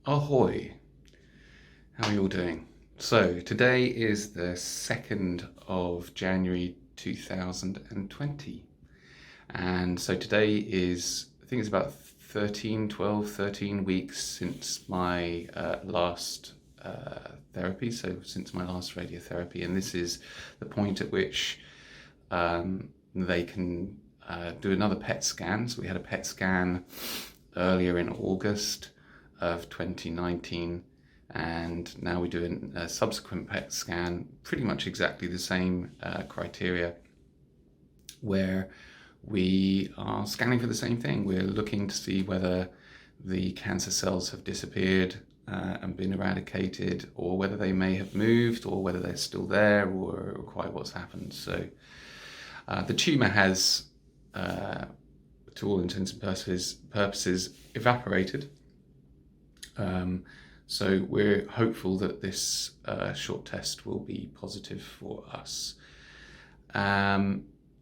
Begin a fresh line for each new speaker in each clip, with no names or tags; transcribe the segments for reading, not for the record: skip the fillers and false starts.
Ahoy! How are you all doing? So, today is the 2nd of January 2020. And so today is, I think it's about 13 weeks since my last therapy, so since my last radiotherapy. And this is the point at which they can do another PET scan. So we had a PET scan earlier in August of 2019, and now we do a subsequent PET scan, pretty much exactly the same criteria, where we are scanning for the same thing. We're looking to see whether the cancer cells have disappeared and been eradicated, or whether they may have moved, or whether they're still there, or quite what's happened. So the tumour has, to all intents and purposes, evaporated. So we're hopeful that this short test will be positive for us.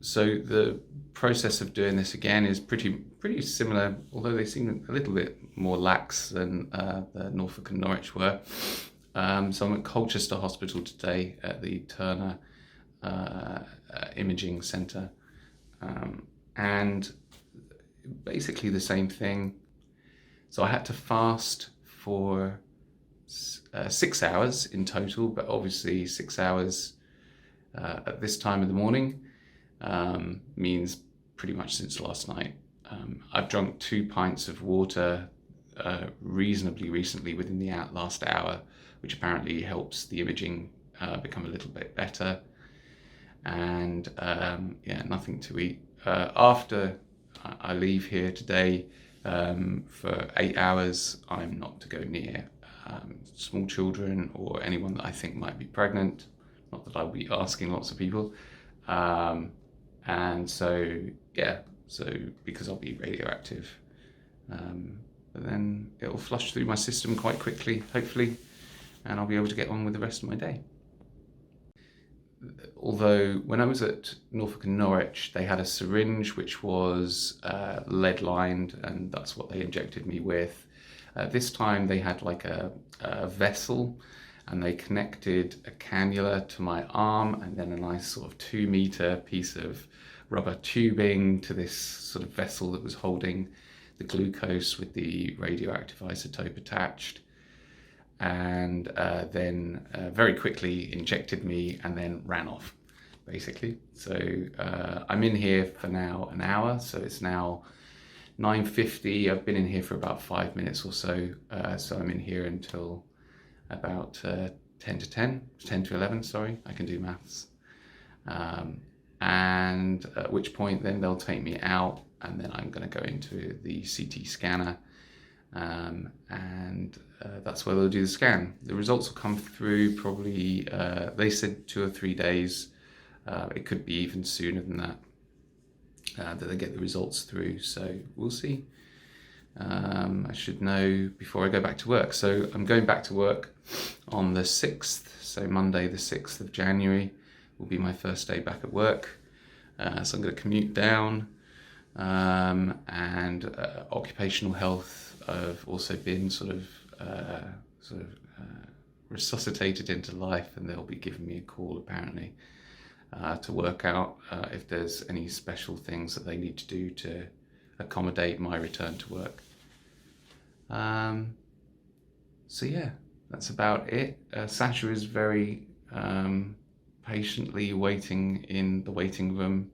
So the process of doing this again is pretty similar, although they seem a little bit more lax than the Norfolk and Norwich were. So I'm at Colchester Hospital today at the Turner Imaging Centre, and basically the same thing. So I had to fast for 6 hours in total, but obviously 6 hours at this time of the morning means pretty much since last night. I've drunk 2 pints of water reasonably recently within the last hour, which apparently helps the imaging become a little bit better. And yeah, nothing to eat. After I leave here today, for 8 hours, I'm not to go near small children or anyone that I think might be pregnant. Not that I'll be asking lots of people. And so, yeah, so because I'll be radioactive. But then it'll flush through my system quite quickly, hopefully, and I'll be able to get on with the rest of my day. Although when I was at Norfolk and Norwich, they had a syringe which was lead lined, and that's what they injected me with. This time they had like a vessel, and they connected a cannula to my arm, and then a nice sort of 2-meter piece of rubber tubing to this sort of vessel that was holding the glucose with the radioactive isotope attached. And then very quickly injected me and then ran off, basically. So I'm in here for now an hour, so it's now 9:50. I've been in here for about 5 minutes or so, so I'm in here until about 10 to 11, sorry, I can do maths. And at which point then they'll take me out, and then I'm going to go into the CT scanner, and that's where they'll do the scan. The results will come through probably, they said 2 or 3 days. It could be even sooner than that, that they get the results through. So we'll see. I should know before I go back to work. So I'm going back to work on the 6th. So Monday, the 6th of January will be my first day back at work. So I'm going to commute down, and occupational health. I've also been sort of resuscitated into life, and they'll be giving me a call apparently to work out if there's any special things that they need to do to accommodate my return to work. So yeah, that's about it. Sasha is very patiently waiting in the waiting room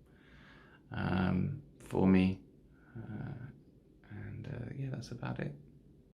for me, and yeah, that's about it.